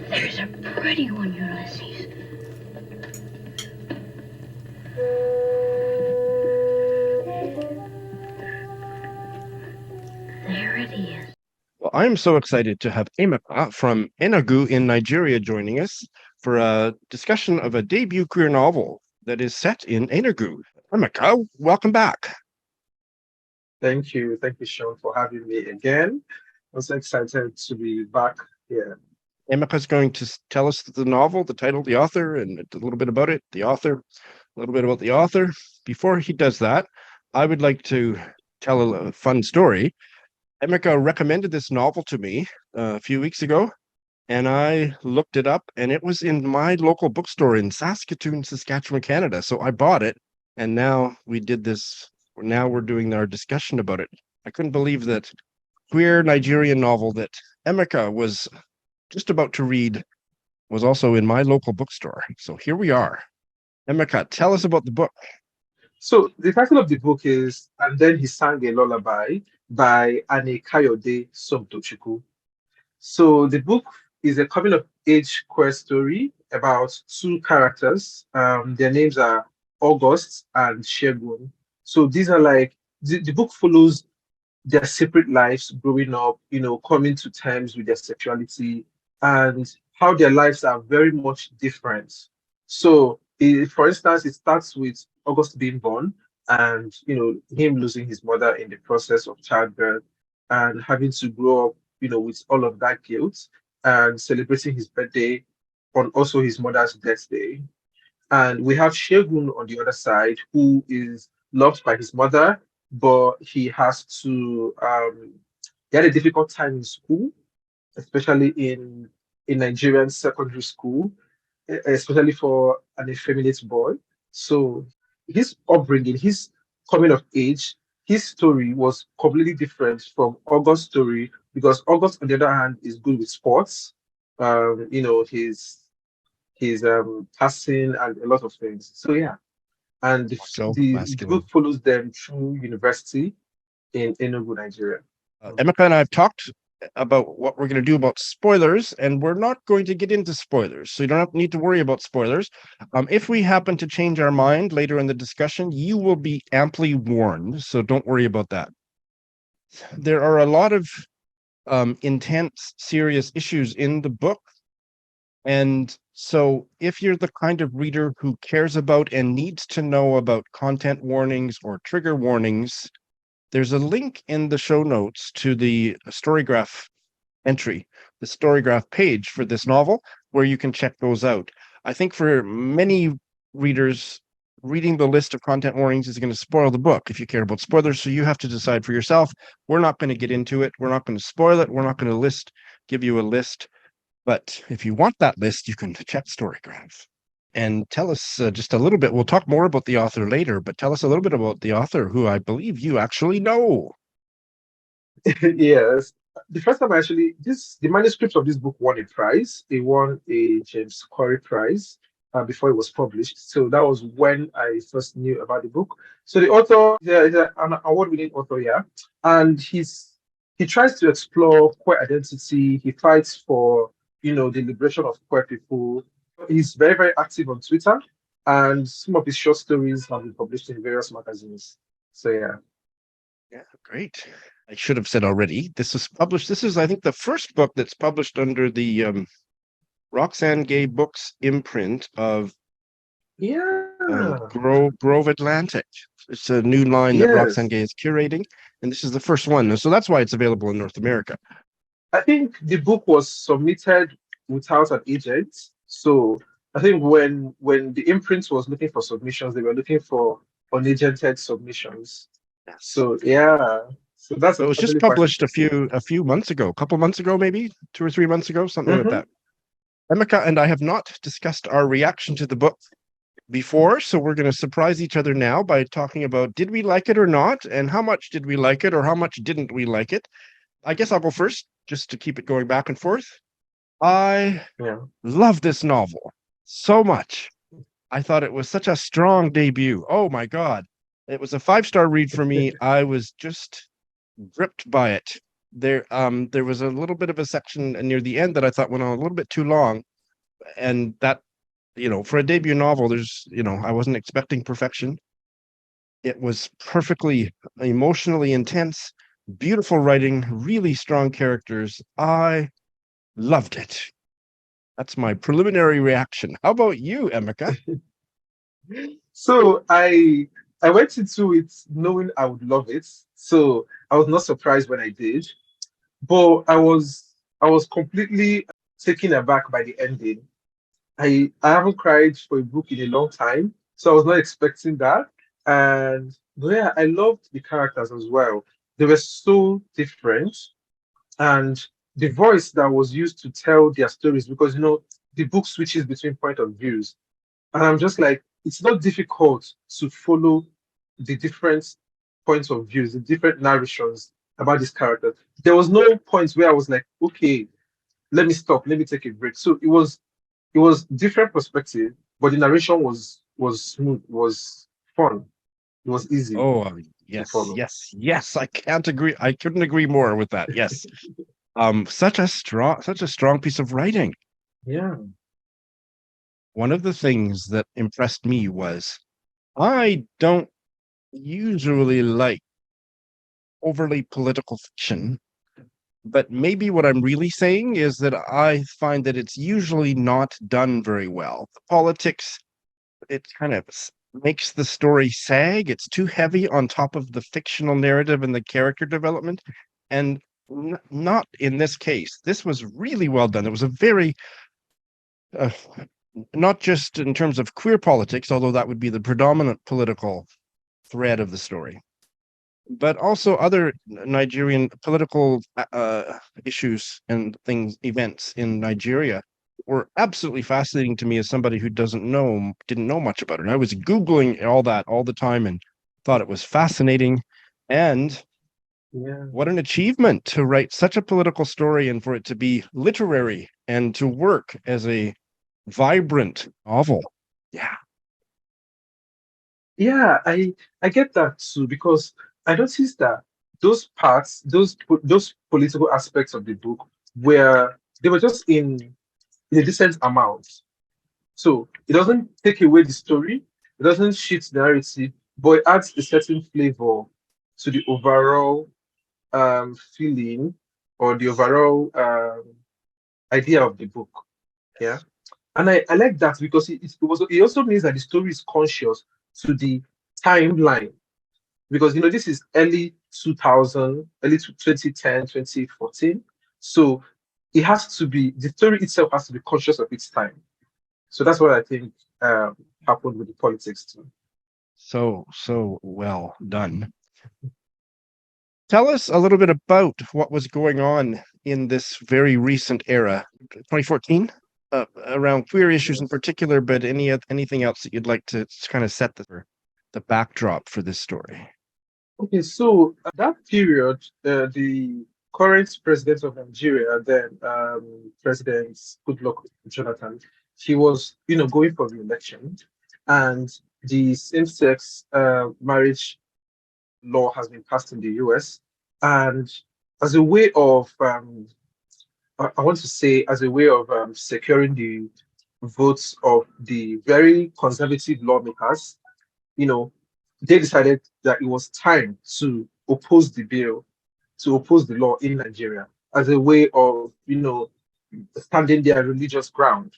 There's a pretty one, Ulysses. There it is. Well, I'm so excited to have Emeka from Enugu in Nigeria joining us for a discussion of a debut queer novel that is set in Enugu. Emeka, welcome back. Thank you. Thank you, Sean, for having me again. I'm so excited to be back here. Emeka's going to tell us the novel, the title, the author, and a little bit about it, the author, a little bit about the author. Before he does that, I would like to tell a fun story. Emeka recommended this novel to me a few weeks ago, and I looked it up, and it was in my local bookstore in Saskatoon, Saskatchewan, Canada. So I bought it, and now we did this. Now we're doing our discussion about it. I couldn't believe that queer Nigerian novel that Emeka was just about to read was also in my local bookstore. So here we are. Emeka, tell us about the book. So the title of the book is "And Then He Sang a Lullaby" by Ani Kayode Somtochukwu. So the book is a coming of age queer story about two characters. Their names are August and Shegun. So these are like the book follows their separate lives growing up, coming to terms with their sexuality and how their lives are very much different. So, for instance, it starts with August being born and, him losing his mother in the process of childbirth and having to grow up, with all of that guilt and celebrating his birthday on also his mother's birthday. And we have Shegun on the other side, who is loved by his mother, but he has to he had a difficult time in school, especially in Nigerian secondary school, especially for an effeminate boy. So his upbringing, his coming of age, his story was completely different from August's story because August, on the other hand, is good with sports. His passing and a lot of things. So yeah, and So the masculine. book follows them through university in Enugu, Nigeria. Emeka and I have talked about what we're going to do about spoilers, and we're not going to get into spoilers. So you don't need to worry about spoilers. If we happen to change our mind later in the discussion, you will be amply warned. So don't worry about that. There are a lot of intense, serious issues in the book. And so if you're the kind of reader who cares about and needs to know about content warnings or trigger warnings, there's a link in the show notes to the Storygraph entry, the Storygraph page for this novel, where you can check those out. I think for many readers, reading the list of content warnings is going to spoil the book if you care about spoilers. So you have to decide for yourself. We're not going to get into it. We're not going to spoil it. We're not going to give you a list. But if you want that list, you can check Storygraph. And tell us just a little bit. We'll talk more about the author later, but tell us a little bit about the author, who I believe you actually know. Yes. The first time the manuscript of this book won a prize. It won a James Corey Prize before it was published. So that was when I first knew about the book. So the author is an award-winning author, yeah, and he tries to explore queer identity. He fights for the liberation of queer people. He's very, very active on Twitter, and some of his short stories have been published in various magazines. So yeah. Yeah, great. I should have said already. This is published. This is, I think, the first book that's published under the Roxane Gay Books imprint of Grove Atlantic. It's a new line that Roxane Yes. Gay is curating, and this is the first one. So that's why it's available in North America. I think the book was submitted without an agent. So I think when the imprint was looking for submissions, they were looking for unagented submissions. Yes. So yeah. So that's It was just actually quite published interesting. a few months ago, a couple months ago, maybe 2 or 3 months ago, something like Mm-hmm. that. Emeka and I have not discussed our reaction to the book before, so we're going to surprise each other now by talking about did we like it or not, and how much did we like it or how much didn't we like it. I guess I'll go first, just to keep it going back and forth. I Yeah. love this novel so much. I thought it was such a strong debut. Oh my God. It was a 5-star read for me. I was just gripped by it. there was a little bit of a section near the end that I thought went on a little bit too long, and that, for a debut novel, I wasn't expecting perfection. It was perfectly emotionally intense, beautiful writing, really strong characters. I loved it. That's my preliminary reaction. How about you, Emeka? So I went into it knowing I would love it. So I was not surprised when I did, but I was completely taken aback by the ending. I haven't cried for a book in a long time, so I was not expecting that. And but yeah, I loved the characters as well. They were so different, and the voice that was used to tell their stories, because the book switches between point of views, and I'm just like, it's not difficult to follow the different points of views, the different narrations about this character. There was no point where I was like, okay, let me stop, let me take a break. So it was different perspective, but the narration was smooth, was fun, it was easy Oh, to yes, follow. yes, yes. I can't agree. I couldn't agree more with that. Yes. Such a strong piece of writing. Yeah. One of the things that impressed me was I don't usually like overly political fiction, but maybe what I'm really saying is that I find that it's usually not done very well. The politics, it kind of makes the story sag. It's too heavy on top of the fictional narrative and the character development. And not in this case. This was really well done. It was a very, uh, not just in terms of queer politics, although that would be the predominant political thread of the story, but also other Nigerian political issues and events in Nigeria were absolutely fascinating to me as somebody who didn't know much about it. And I was Googling all that all the time and thought it was fascinating. And Yeah. what an achievement to write such a political story and for it to be literary and to work as a vibrant novel. Yeah. Yeah, I get that too, because I noticed that those parts, those political aspects of the book, they were just in a decent amount. So it doesn't take away the story, it doesn't shift the narrative, but it adds a certain flavor to the overall feeling, or the overall idea of the book. Yeah. And I like that, because it also means that the story is conscious to the timeline, because this is early 2000, early 2010, 2014. So the story itself has to be conscious of its time. So that's what I think happened with the politics too. So well done. Tell us a little bit about what was going on in this very recent era, 2014, around queer issues in Yes. particular, but anything else that you'd like to kind of set the backdrop for this story? Okay, so at that period, the current president of Nigeria, then President Goodluck Jonathan, he was, going for re-election, and the same-sex marriage law has been passed in the US, and as a way of, I want to say, as a way of securing the votes of the very conservative lawmakers, you know, they decided that it was time to oppose the bill, to oppose the law in Nigeria, as a way of, standing their religious ground.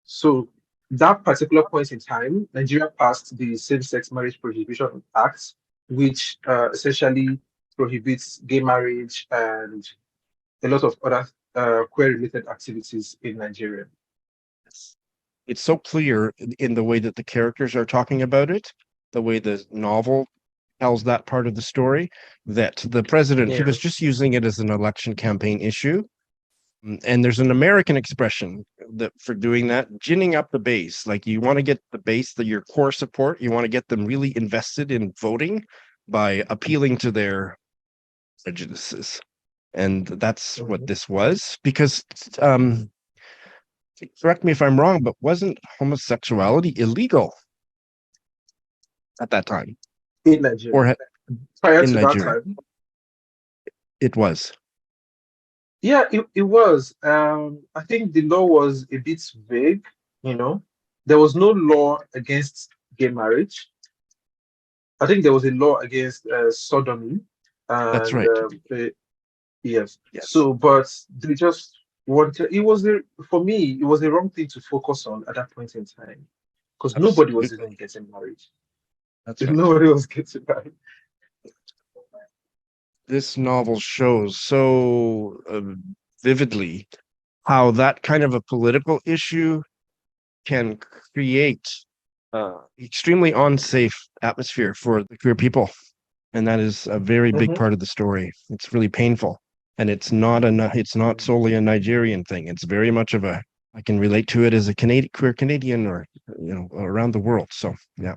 So that particular point in time, Nigeria passed the Same-Sex Marriage Prohibition Act, which essentially prohibits gay marriage and a lot of other queer-related activities in Nigeria. It's so clear in the way that the characters are talking about it, the way the novel tells that part of the story, that the president, he Yeah. was just using it as an election campaign issue. And there's an American expression that for doing that, ginning up the base. Like you want to get the base, your core support, you want to get them really invested in voting by appealing to their prejudices. And that's what Mhm. this was. Because correct me if I'm wrong, but wasn't homosexuality illegal at that time? In Nigeria. Or Prior in to that Nigeria? time, It was. Yeah, it was. I think the law was a bit vague, you know. There was no law against gay marriage. I think there was a law against sodomy, That's and right. yes. Yes, So, but they just wanted. It was a for me. It was the wrong thing to focus on at that point in time because nobody was absolutely. even getting married. That's right. Nobody was getting married. This novel shows so vividly how that kind of a political issue can create extremely unsafe atmosphere for the queer people. And that is a very big Hmm. part of the story. It's really painful. And it's not solely a Nigerian thing. It's very much of a I can relate to it as a Canadian queer Canadian or around the world. So yeah.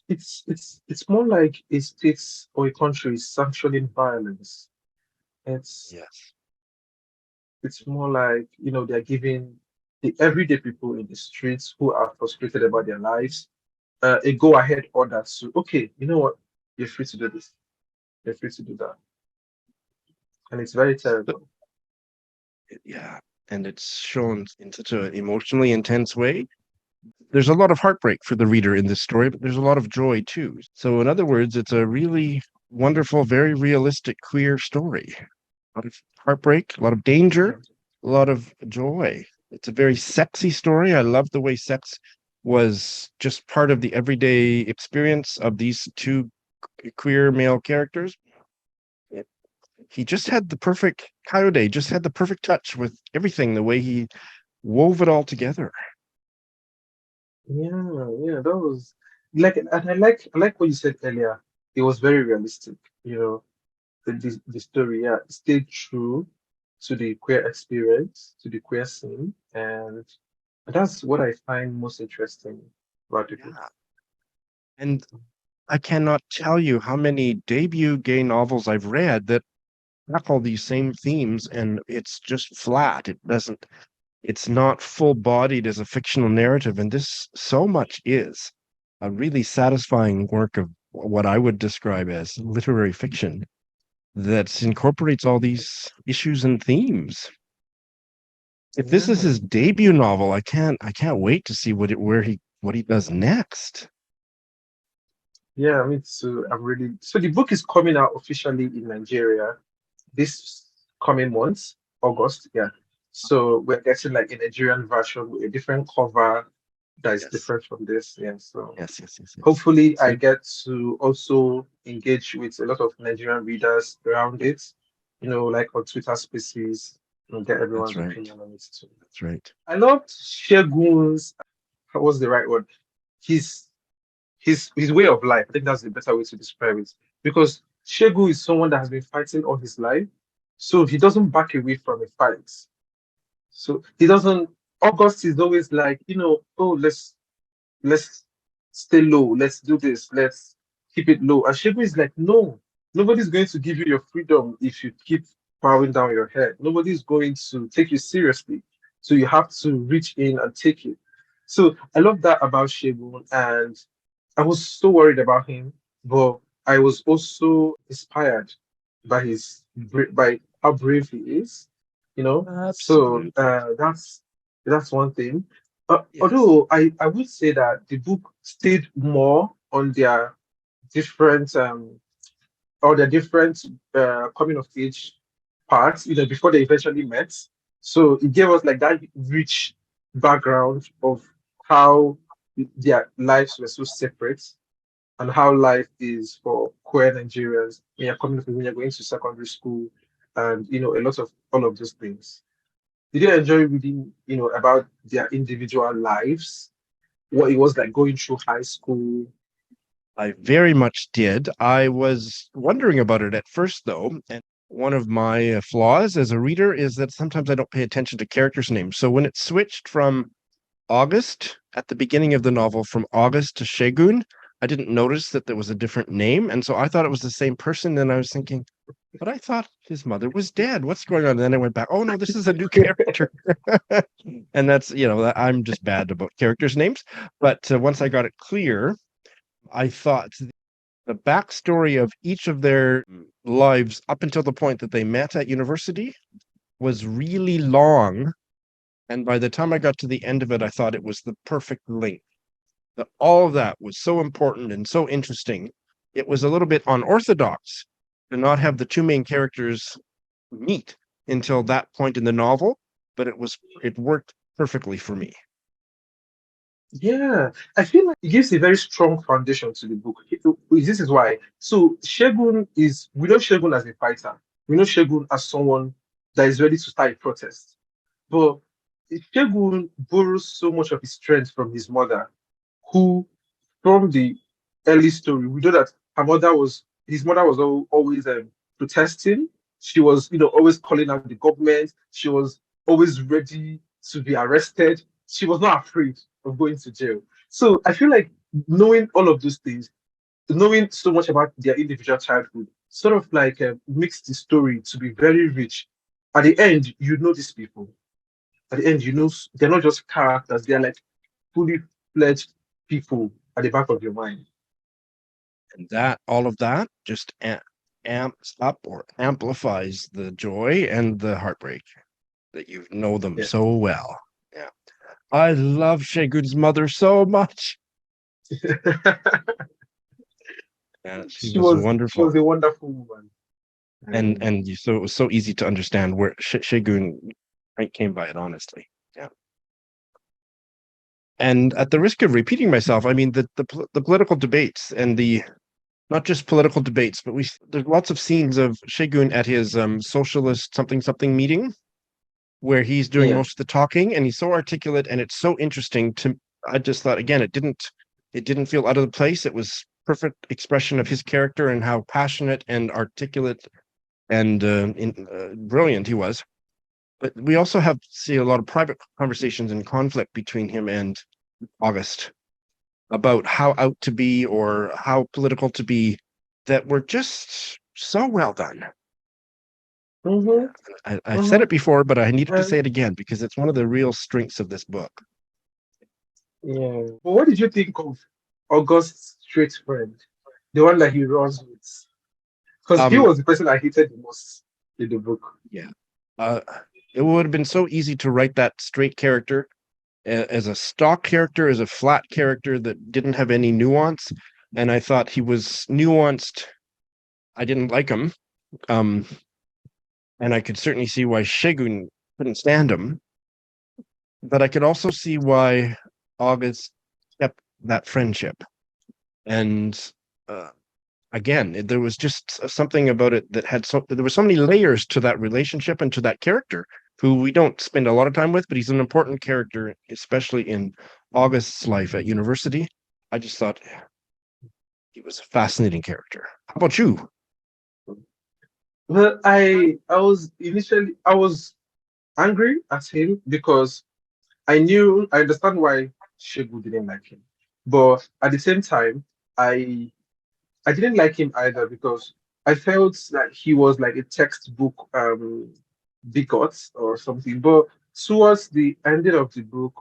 It's more like a state or a country sanctioning violence. It's Yes. it's more like, they're giving the everyday people in the streets who are frustrated about their lives a go ahead order to, okay, you know what? You're free to do this. You're free to do that. And it's very So, terrible. yeah. And it's shown in such an emotionally intense way. There's a lot of heartbreak for the reader in this story, but there's a lot of joy too. So, in other words, it's a really wonderful, very realistic queer story. A lot of heartbreak, a lot of danger, a lot of joy. It's a very sexy story. I love the way sex was just part of the everyday experience of these two queer male characters. It- he just had the perfect Coyote, just had the perfect touch with everything, the way he wove it all together. Yeah, yeah, that was like, and I like what you said earlier. It was very realistic, the story, yeah, stayed true to the queer experience, to the queer scene, and that's what I find most interesting about the book. Yeah. And I cannot tell you how many debut gay novels I've read that tackle these same themes, and it's just flat. It's not full bodied as a fictional narrative. And this so much is a really satisfying work of what I would describe as literary fiction that incorporates all these issues and themes. If this is Yeah, his debut novel, I can't wait to see what he does next. yeah, me too. I'm really so the book is coming out officially in Nigeria this coming month, August. Yeah. So we're getting like a Nigerian version with a different cover that is Yes, different from this. Yeah. So yes, yes, yes, yes. hopefully I So get to also engage with a lot of Nigerian readers around it, like on Twitter Spaces, get that's everyone's right. opinion on it too. That's right. I loved Shegun's, what was the right word? His his way of life. I think that's the better way to describe it. Because Shegu is someone that has been fighting all his life. So he doesn't back away from a fight. So he doesn't August is always like, oh, let's stay low, let's do this, let's keep it low. And Shegu is like, no, nobody's going to give you your freedom if you keep bowing down your head. Nobody's going to take you seriously. So you have to reach in and take it. So I love that about Shegu. And I was so worried about him, but I was also inspired by by how brave he is, So Absolutely. that's one thing. Yes. Although I would say that the book stayed more on different um their different coming of age parts, before they eventually met. So it gave us like that rich background of how their lives were so separate and how life is for queer Nigerians when you're going to secondary school and a lot of all of those things. Did you enjoy reading, about their individual lives? What it was like going through high school? I very much did. I was wondering about it at first, though. And one of my flaws as a reader is that sometimes I don't pay attention to characters' names. So when it switched from August at the beginning of the novel, from August to Shegun, I didn't notice that there was a different name. And so I thought it was the same person. And I was thinking, but I thought his mother was dead. What's going on? And then I went back, oh no, this is a new character. And that's, I'm just bad about characters' names. But once I got it clear, I thought the backstory of each of their lives up until the point that they met at university was really long. And by the time I got to the end of it, I thought it was the perfect length. That all of that was so important and so interesting. It was a little bit unorthodox to not have the two main characters meet until that point in the novel, but it worked perfectly for me. Yeah, I feel like it gives a very strong foundation to the book. This is why. So we know Shegun as a fighter. We know Shegun as someone that is ready to start a protest. But Shegun borrows so much of his strength from his mother, who, from the early story, we know that his mother was always protesting. She was, always calling out the government. She was always ready to be arrested. She was not afraid of going to jail. So I feel like knowing all of those things, knowing so much about their individual childhood, sort of like makes the story to be very rich. At the end, you know these people. At the end, they're not just characters; they're like fully fledged people at the back of your mind. And all of that just amps up or amplifies the joy and the heartbreak that you know them Yeah. so well. Yeah. I love Shegun's mother so much. Yeah, she was she was wonderful. a wonderful woman. So it was so easy to understand where Shegun came by it, honestly. Yeah. And at the risk of repeating myself, I mean the political debates and the not just political debates, but there's lots of scenes of Shegun at his socialist something meeting where he's doing Yeah. most of the talking, and he's so articulate, and it's so interesting to. I just thought again, it didn't feel out of the place. It was perfect expression of his character and how passionate and articulate and brilliant he was. But we also see a lot of private conversations and conflict between him and August about how out to be or how political to be that were just so well done. Mm-hmm. I've said Mm-hmm. it before, but I needed to say And it again because it's one of the real strengths of this book. yeah. But what did you think of August's straight friend, the one that he runs with? Because he Um, was the person I hated the most in the book. yeah, uh, it would have been so easy to write that straight character as a stock character, as a flat character that didn't have any nuance. And I thought he was nuanced. I didn't like him. Um, and I could certainly see why Shegun couldn't stand him. But I could also see why August kept that friendship. And uh, again, there was just something about it that there were so many layers to that relationship and to that character who we don't spend a lot of time with, but he's an important character, especially in August's life at university. I just thought he was a fascinating character. How about you? Well, I was angry at him because I understand why Shegu didn't like him. But at the same time, I I didn't like him either because I felt that he was like a textbook bigot or something. But towards the ending of the book,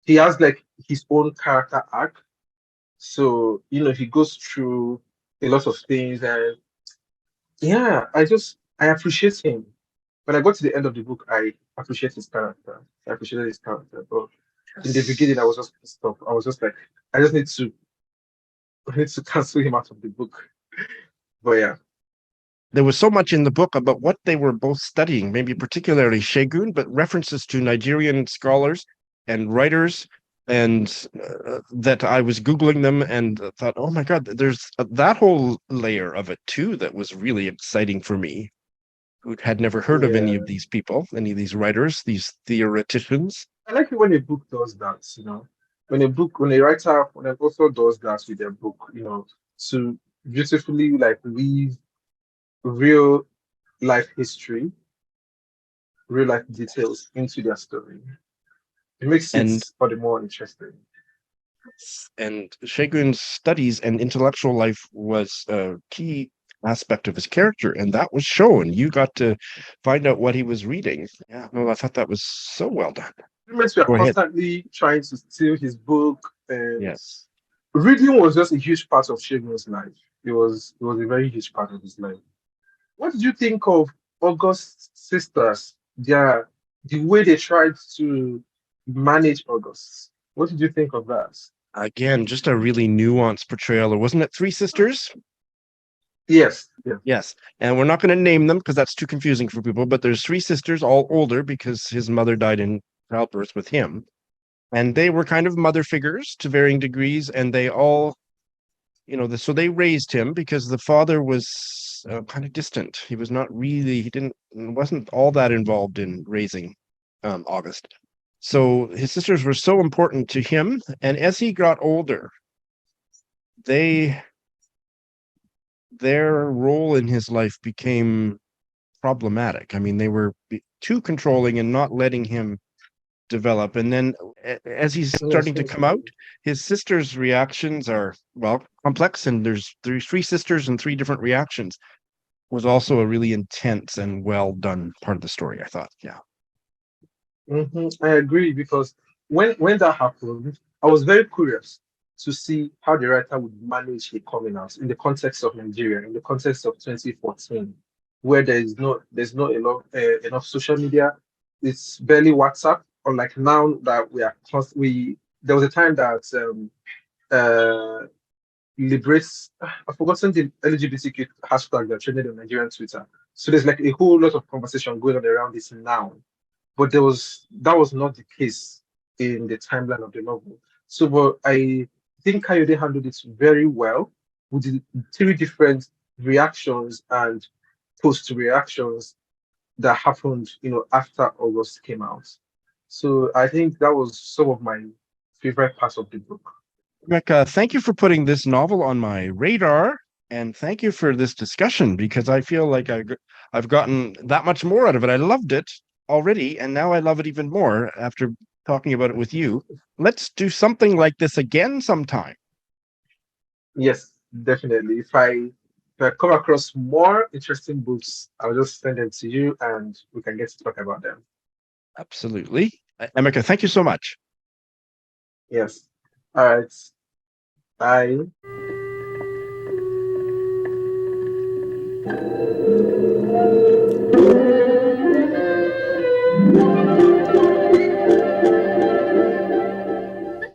he has like his own character arc. So, he goes through a lot of things, and yeah, I appreciate him. When I got to the end of the book, I appreciate his character. I appreciated his character. But in the beginning, I was just pissed off. I was just like, I just I need to cancel him out of the book. But yeah. There was so much in the book about what they were both studying, maybe particularly Shegun, but references to Nigerian scholars and writers, and that I was Googling them and thought, oh my God, there's that whole layer of it too that was really exciting for me, who had never heard of any of Yeah. these people, any of these writers, these theoreticians. I like it when a book does that. When when an author does that with their book, to beautifully like weave real life history, real life details into their story. It makes it And for the more interesting. Shegun's studies and intellectual life was a key aspect of his character, and that was shown. You got to find out what he was reading. Yeah, no, I thought that was so well done. Humans were Go ahead. constantly trying to steal his book, and Yes. reading was just a huge part of Shagun's life. It was a very huge part of his life. What did you think of August's sisters? the way they tried to manage August. What did you think of that? Again, just a really nuanced portrayal. Or wasn't it three sisters? Yes, yes. Yes. And we're not going to name them because that's too confusing for people, but there's three sisters, all older because his mother died in childbirth with him. And they were kind of mother figures to varying degrees, and they all, so they raised him because the father was kind of distant. He was not really, wasn't all that involved in raising August. So his sisters were so important to him. And as he got older, their role in his life became problematic. I mean, they were too controlling and not letting him develop. And then as he's Yes, starting to yes. come out, his sister's reactions are, well, complex. And there's three sisters and three different reactions. Was also a really intense and well done part of the story, I thought. Yeah. I agree because when that happened, I was very curious to see how the writer would manage a coming out in the context of Nigeria, in the context of 2014, where there's not enough social media. It's barely WhatsApp. Unlike now that we there was a time that uh liberates. I've forgotten the LGBTQ hashtag that trended on Nigerian Twitter. So there's like a whole lot of conversation going on around this now, but that was not the case in the timeline of the novel. So, but I think Kayode handled it very well with the three different reactions and post reactions that happened, after August came out. So I think that was some of my favorite parts of the book. Emeka, thank you for putting this novel on my radar. And thank you for this discussion because I feel like I've gotten that much more out of it. I loved it already, and now I love it even more after talking about it with you. Let's do something like this again sometime. Yes, definitely. If I come across more interesting books, I'll just send them to you and we can get to talk about them. Absolutely. Emeka, thank you so much. Yes. All right. Bye.